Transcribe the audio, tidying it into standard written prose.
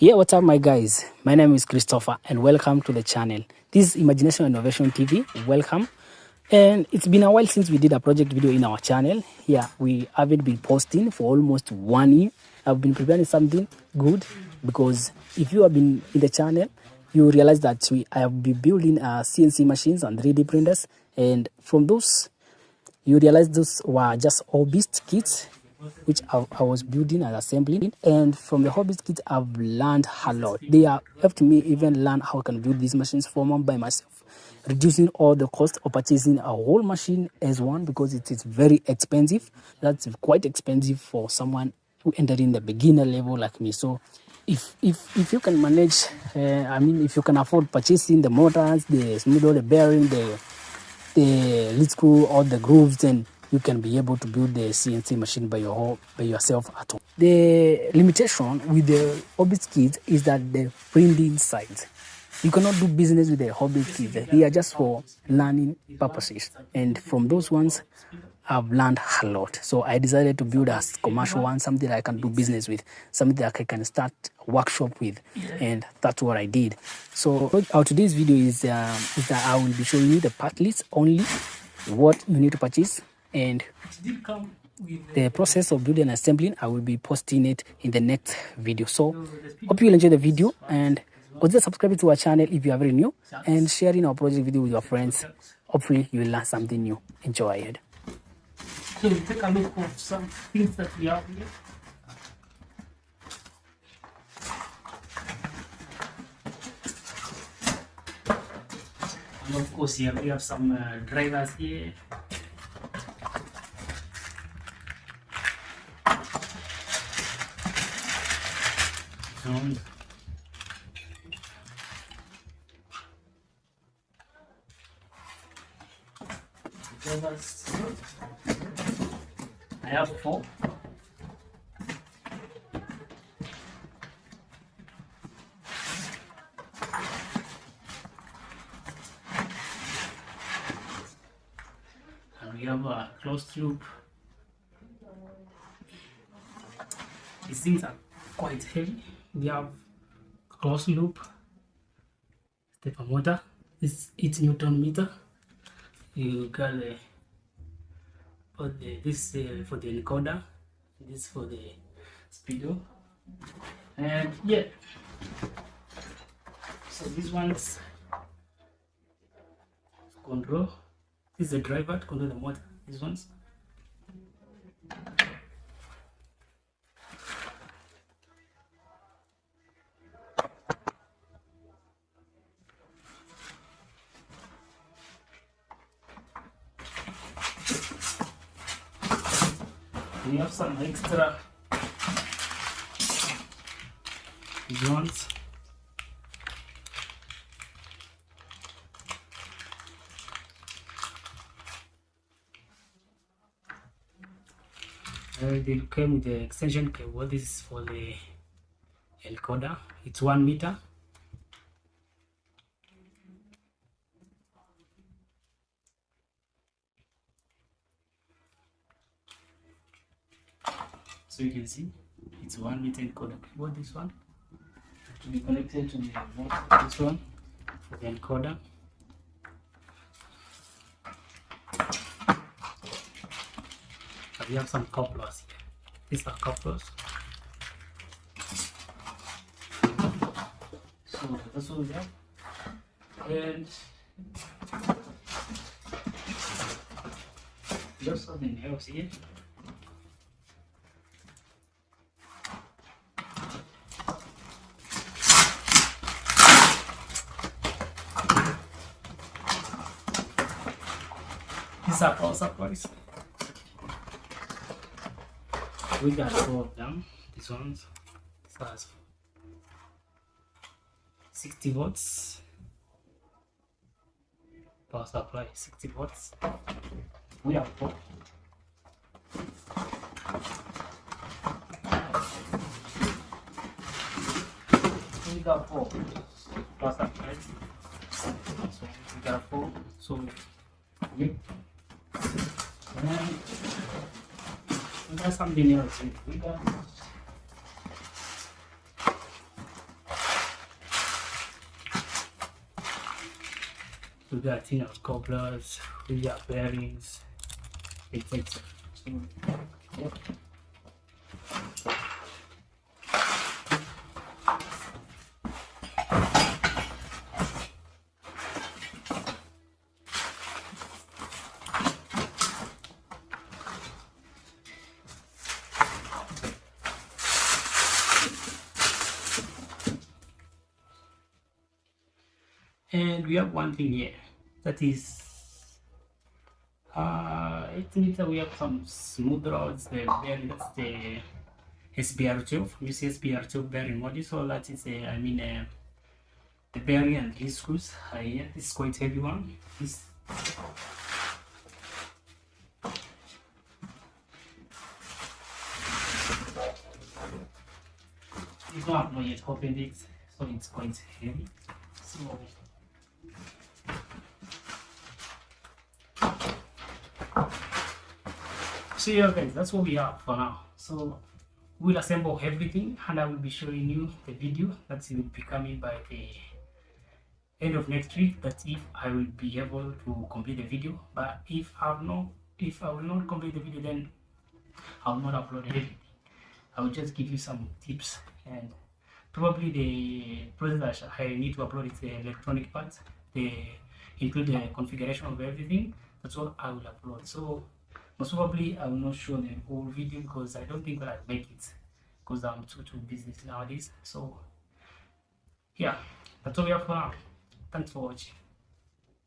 Yeah, what's up, my guys? My name is Christopher, and welcome to the channel. This is Imagination Innovation TV. Welcome. And it's been a while since we did a project video in our channel. Yeah, we haven't been posting for almost 1 year. I've been preparing something good because if you have been in the channel, you realize that I have been building CNC machines and 3D printers. And from those, you realize those were just hobbyist kits which I was building and assembling. And from the hobbyist kits, I've learned a lot. They have helped me even learn how I can build these machines for one by myself, reducing all the cost of purchasing a whole machine as one because it is very expensive. That's quite expensive for someone who entered in the beginner level like me. So if you can manage, if you can afford purchasing the motors, the spindle, the bearing, the lead screw, all the grooves, then you can be able to build the CNC machine by yourself at home. The limitation with the hobbyist kits is that the printing size. You cannot do business with the hobbyist kits. They are just for learning purposes. And from those ones, I've learned a lot. So I decided to build a commercial one, something that I can do business with, something that I can start a workshop with. And that's what I did. So our today's video is that I will be showing you the part list only, what you need to purchase, and the process of building and assembling. I will be posting it in the next video. So hope you'll enjoy the video, and consider subscribing to our channel if you are very new, and sharing our project video with your friends. Hopefully you will learn something new. Enjoy it. So we'll take a look at some things that we have here. And of course here we have some drivers here. Drivers. I have 4. And we have a closed loop. These things are quite heavy. We have closed loop, stepper motor. This 8 Newton meter. You got this for the encoder, this for the spindle, and yeah. So these ones control. This is the driver to control the motor. These ones. We have some extra joints. They came with the extension cable. This is for the encoder. It's 1 meter. So you can see it's 1 meter encoder cable. This one to be connected to the motor. This one for the encoder. And we have some couplers here. These are couplers. So that's what we have. And just something else here. These are power supplies. We got 4 of them. These ones. This has 60 volts. Power supply 60 volts. We have 4. We got 4 power supplies. So we got 4. So we got something else. We got we got couplers, we got bearings, etc. So, yeah. And we have one thing here, that is 8 meter. We have some smooth rods, the bearing, that's the SBR12. You see SBR12 bearing module, so that is the bearing and these screws are here. This is quite heavy one. This I have not yet opened it, so it's quite heavy. So yeah guys, that's what we have for now. So we'll assemble everything and I will be showing you the video that will be coming by the end of next week, that if I will be able to complete the video. But if I will not complete the video, then I will not upload everything. I will just give you some tips, and probably the process that I need to upload is the electronic parts. They include the configuration of everything. That's what I will upload. So most probably I will not show the whole video because I don't think that I'll make it, because I'm too busy nowadays. So yeah, that's all we have for now. Thanks for watching.